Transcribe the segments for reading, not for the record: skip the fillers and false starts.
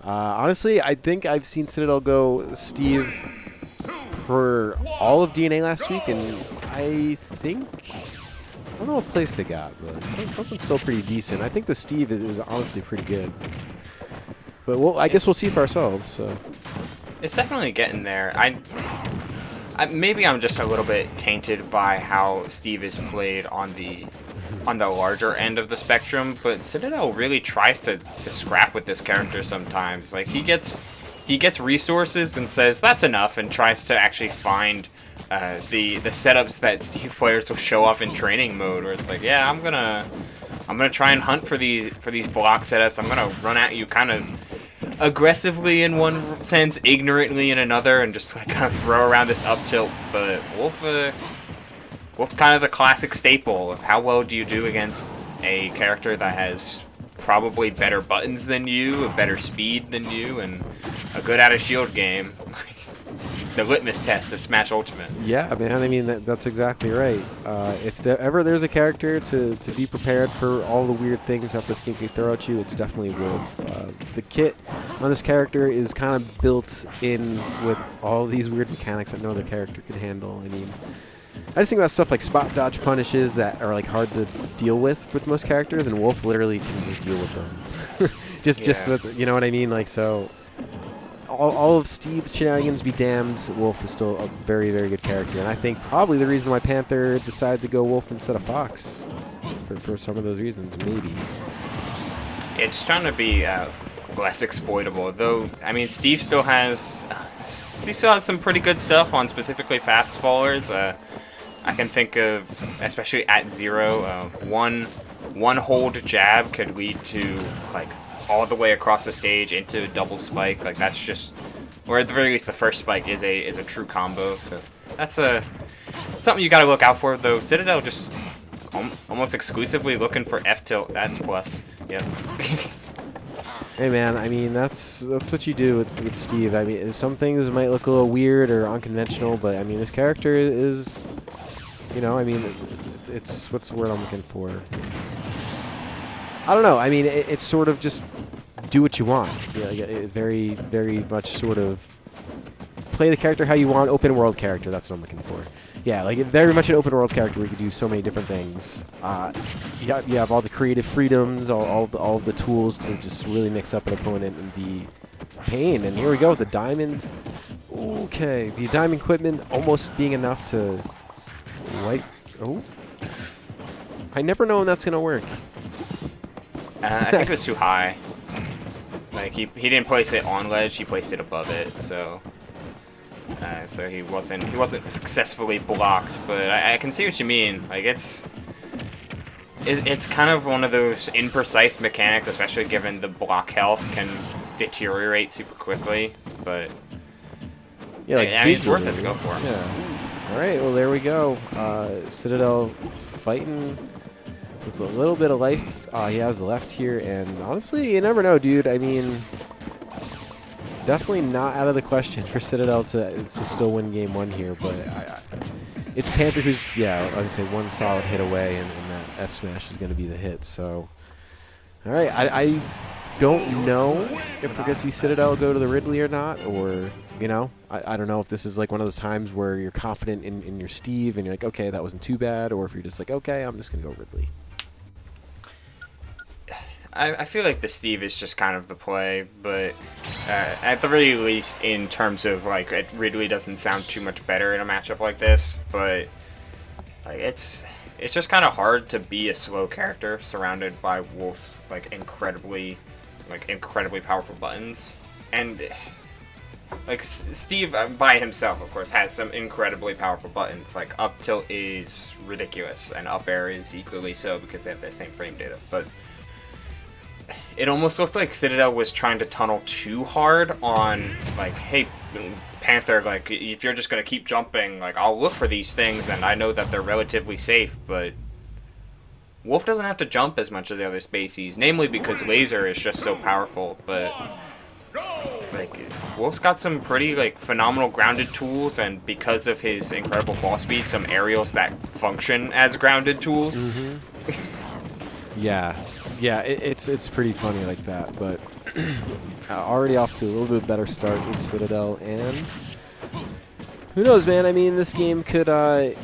Honestly, I think I've seen Citadel go Steve for all of DNA last week, and I think I don't know what place they got, but something's still pretty decent. I think the Steve is honestly pretty good. But I guess we'll see for ourselves. So it's definitely getting there. Maybe I'm just a little bit tainted by how Steve is played on the larger end of the spectrum, but Citadel really tries to scrap with this character sometimes. Like he gets resources and says that's enough, and tries to actually find the setups that Steve players will show off in training mode, where it's like, yeah, I'm gonna try and hunt for these block setups. I'm gonna run at you kind of aggressively in one sense, ignorantly in another, and just like kind of throw around this up tilt. But Wolf kind of the classic staple of how well do you do against a character that has probably better buttons than you, a better speed than you, and a good out of shield game. The litmus test of Smash Ultimate. Yeah, man. I mean, that's exactly right. If ever there's a character to be prepared for all the weird things that this game can throw at you, it's definitely Wolf. The kit on this character is kind of built in with all these weird mechanics that no other character can handle. I mean, I just think about stuff like spot dodge punishes that are like hard to deal with most characters, and Wolf literally can just deal with them. just with, you know what I mean? Like, so all of Steve's shenanigans be damned, Wolf is still a very, very good character. And I think probably the reason why Panther decided to go Wolf instead of Fox, for some of those reasons, maybe. It's trying to be less exploitable, though. I mean, Steve still has some pretty good stuff on specifically fast fallers. I can think of, especially at zero, one hold jab could lead to like all the way across the stage into a double spike. Like that's just, or at the very least, the first spike is a true combo. So that's something you got to look out for. Though Citadel just almost exclusively looking for F tilt. That's plus. Yep. Hey man, I mean that's what you do with Steve. I mean, some things might look a little weird or unconventional, but I mean this character is, you know, I mean it's what's the word I'm looking for? I don't know. I mean, it's sort of just do what you want. Yeah, very, very much sort of play the character how you want. Open world character. That's what I'm looking for. Yeah, like very much an open world character where you can do so many different things. You have all the creative freedoms, all of the tools to just really mix up an opponent and be pain. And here we go, the diamond. Okay, the diamond equipment almost being enough to wipe. Oh, I never know when that's gonna work. I think it was too high. Like he didn't place it on ledge, he placed it above it, so he wasn't successfully blocked. But I can see what you mean. Like it's kind of one of those imprecise mechanics, especially given the block health can deteriorate super quickly. But yeah, like I mean, it's worth it to go for. Yeah. All right, well there we go. Citadel fighting with a little bit of life he has left here, and honestly, you never know, dude. I mean, definitely not out of the question for Citadel to still win game one here, but it's Panther who's, yeah, I would say one solid hit away, and that F smash is going to be the hit. So, all right, I don't know if we're going to see Citadel go to the Ridley or not, or, you know, I don't know if this is like one of those times where you're confident in your Steve and you're like, okay, that wasn't too bad, or if you're just like, okay, I'm just going to go Ridley. I feel like the Steve is just kind of the play, but at the very least, in terms of like, it really doesn't sound too much better in a matchup like this. But like, it's just kind of hard to be a slow character surrounded by Wolf's like incredibly powerful buttons, and like Steve by himself, of course, has some incredibly powerful buttons. Like up tilt is ridiculous, and up air is equally so because they have the same frame data, but it almost looked like Citadel was trying to tunnel too hard on, like, hey, Panther, like, if you're just going to keep jumping, like, I'll look for these things, and I know that they're relatively safe, but Wolf doesn't have to jump as much as the other species, namely because Laser is just so powerful, but, like, Wolf's got some pretty, like, phenomenal grounded tools, and because of his incredible fall speed, some aerials that function as grounded tools. Yeah. Yeah, it's pretty funny like that, but already off to a little bit better start with Citadel, and who knows, man? I mean, this game could, I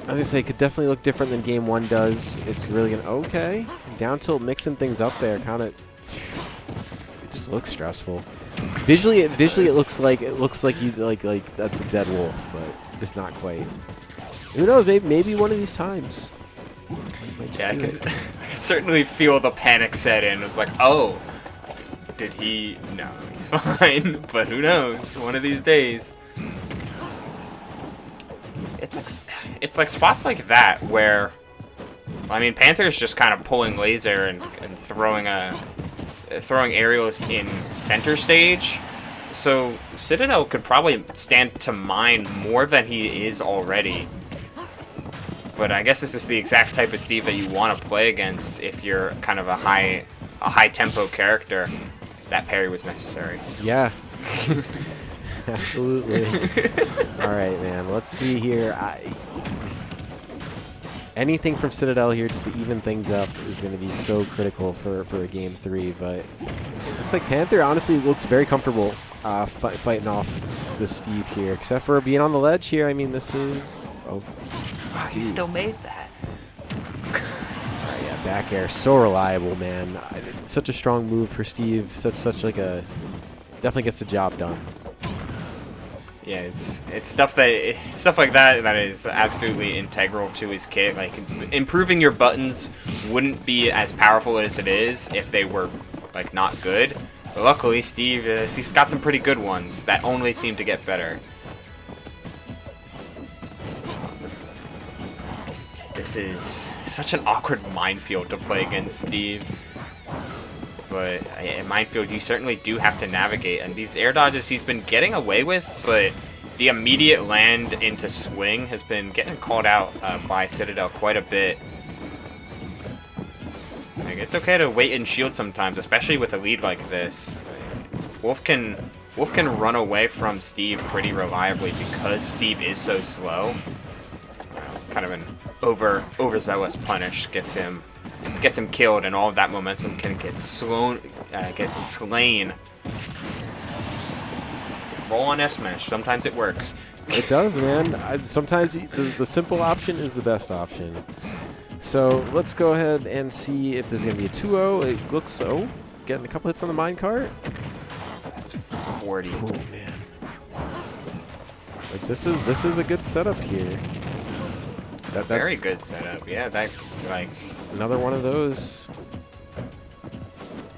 was gonna say, could definitely look different than Game 1 does. It's really gonna, okay, down tilt mixing things up there, kind of. It just looks stressful. Visually, it looks like you like that's a dead wolf, but just not quite. Who knows? Maybe one of these times. Yeah, I can certainly feel the panic set in. It was like, oh, did he? No, he's fine. But who knows? One of these days. It's like spots like that where, I mean, Panther's just kind of pulling laser and throwing aerials in center stage. So Citadel could probably stand to mine more than he is already. But I guess this is the exact type of Steve that you want to play against if you're kind of a high tempo character. That parry was necessary. Yeah. Absolutely. All right, man. Let's see here. Anything from Citadel here just to even things up is going to be so critical for a Game 3. But looks like Panther honestly looks very comfortable fighting off the Steve here, except for being on the ledge here. I mean, this is... Oh, wow, he still made that. Right, yeah, back air, so reliable, man. It's such a strong move for Steve. Such like a... Definitely gets the job done. Yeah, it's stuff like that is absolutely integral to his kit. Like, improving your buttons wouldn't be as powerful as it is if they were like not good. But luckily, Steve's got some pretty good ones that only seem to get better. This is such an awkward minefield to play against Steve. But in minefield, you certainly do have to navigate. And these air dodges he's been getting away with, but the immediate land into swing has been getting called out by Citadel quite a bit. Like, it's okay to wait and shield sometimes, especially with a lead like this. Wolf can run away from Steve pretty reliably because Steve is so slow. Kind of an overzealous punish gets him killed, and all of that momentum can get slain. Roll on F smash. Sometimes it works. It does, man. Sometimes the simple option is the best option. So let's go ahead and see if there's going to be a 2-0. It looks so. Getting a couple hits on the minecart. That's 40. Oh, man. Like, this is a good setup here. That's very good setup. Yeah, that like another one of those.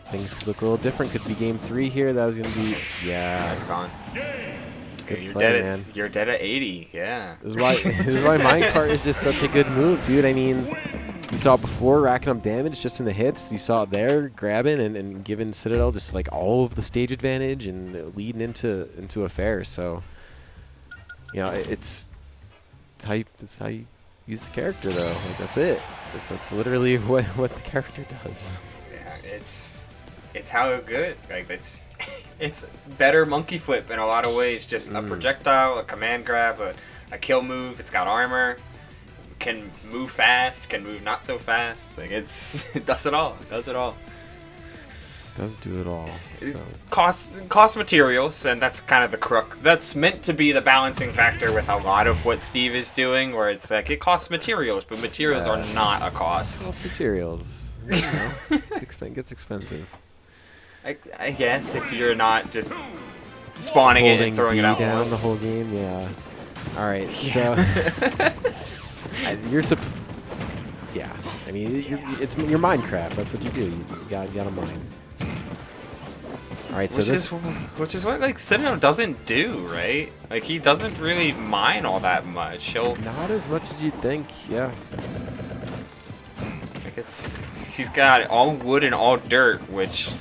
Things could look a little different. Could be Game 3 here. That was gonna be that's gone. Good you're play, dead. man. You're dead at 80. Yeah. This is why minecart is just such a good move, dude. I mean, you saw it before, racking up damage just in the hits. You saw it there, grabbing and giving Citadel just like all of the stage advantage and leading into a fair. So, you know, it's how you use the character, though. Like, that's it. That's literally what the character does. Yeah, it's how good. Like, it's better monkey flip in a lot of ways. Just a projectile, a command grab, a kill move. It's got armor. Can move fast. Can move not so fast. Like, it does it all. It does it all. Does do it all. So. Cost materials, and that's kind of the crux. That's meant to be the balancing factor with a lot of what Steve is doing, where it's like it costs materials, but materials are not a cost. Cost materials. You know, it gets expensive. I guess if you're not just spawning it and throwing it out down once. the whole game, yeah. All right, so yeah. I mean, it's your Minecraft. That's what you do. You gotta mine. All right, so which is what like Citadel doesn't do, right? Like, he doesn't really mine all that much. Not as much as you'd think, yeah. Like, he's got all wood and all dirt, which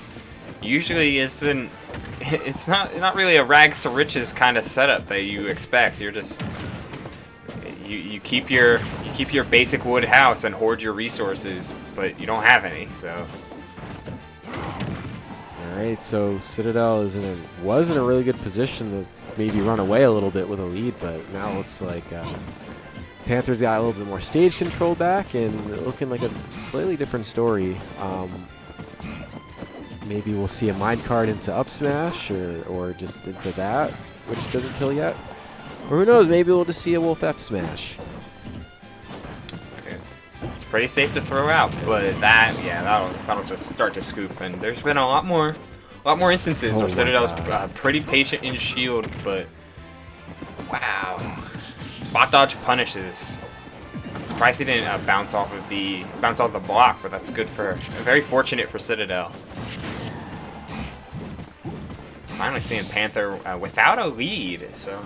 usually isn't. It's not really a rags to riches kind of setup that you expect. You're just you keep your basic wood house and hoard your resources, but you don't have any, so. Alright, so Citadel was in a really good position to maybe run away a little bit with a lead, but now it looks like Panther's got a little bit more stage control back and looking like a slightly different story. maybe we'll see a minecart into up smash or just into that, which doesn't kill yet. Or who knows, maybe we'll just see a wolf F smash. It's pretty safe to throw out, but that'll just start to scoop. And there's been a lot more instances where Citadel's pretty patient in shield, but wow, spot dodge punishes. I'm surprised he didn't bounce off the block, but that's good for very fortunate for Citadel. Finally seeing Panther without a lead, so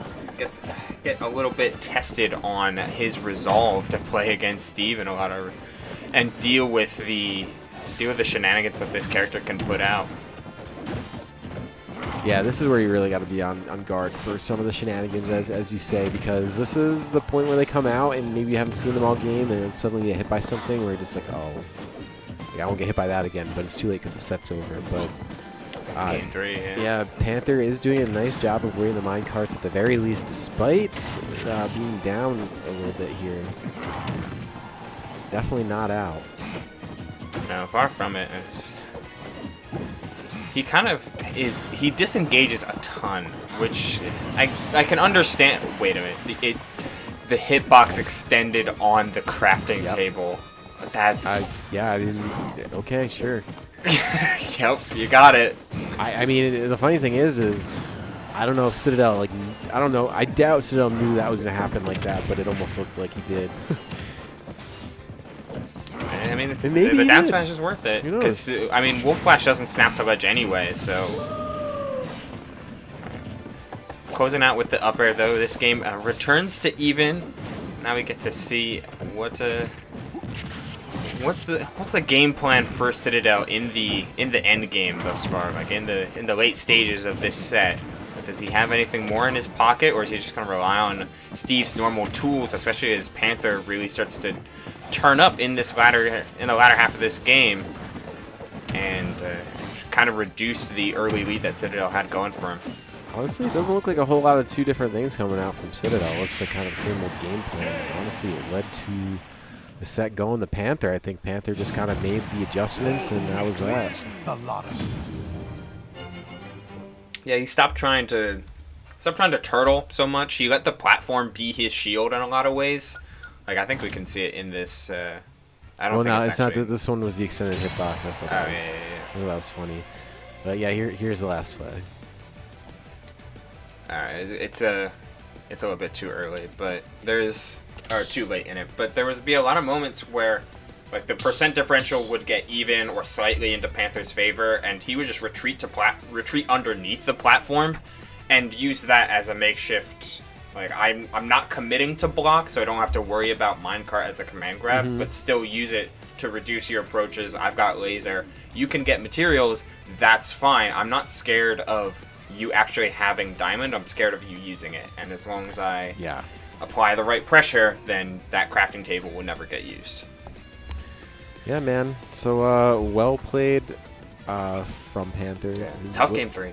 get a little bit tested on his resolve to play against Steve and deal with the shenanigans that this character can put out. Yeah, this is where you really got to be on guard for some of the shenanigans, as you say, because this is the point where they come out and maybe you haven't seen them all game and then suddenly you get hit by something where you're just like, oh, yeah, I won't get hit by that again, but it's too late because the set's over. But Game 3, yeah, Panther is doing a nice job of wearing the minecarts at the very least, despite being down a little bit here. Definitely not out. No, far from it. He kind of is. He disengages a ton, which I can understand. Wait a minute. The hitbox extended on the crafting table. That's. Yeah, I mean, okay, sure. Yep, you got it. I mean, the funny thing is I don't know if Citadel, I don't know. I doubt Citadel knew that was going to happen like that, but it almost looked like he did. I mean, the down smash is worth it. Because, I mean, Wolf Flash doesn't snap to ledge anyway, so. Closing out with the up air, though, this game returns to even. Now we get to see what's the game plan for Citadel in the end game thus far, like in the late stages of this set. Does he have anything more in his pocket, or is he just going to rely on Steve's normal tools, especially as Panther really starts to turn up in the latter half of this game, and kind of reduce the early lead that Citadel had going for him? Honestly, it doesn't look like a whole lot of two different things coming out from Citadel. It looks like kind of the same old game plan. Honestly, it led to the set going the Panther. I think Panther just kind of made the adjustments, and that was that. Yeah, he stopped trying to turtle so much. He let the platform be his shield in a lot of ways. Like, I think we can see it in this. I don't think it's not. This one was the extended hitbox. I thought that was funny. But yeah, here's the last play. It's a little bit too early, but too late in it. But there would be a lot of moments where, like, the percent differential would get even or slightly into Panther's favor, and he would just retreat underneath the platform, and use that as a makeshift. Like, I'm not committing to block, so I don't have to worry about minecart as a command grab, but still use it to reduce your approaches. I've got laser. You can get materials. That's fine. I'm not scared of you actually having diamond. I'm scared of you using it, and as long as I apply the right pressure, then that crafting table will never get used. Yeah, man. So well played from Panther. Tough game 3.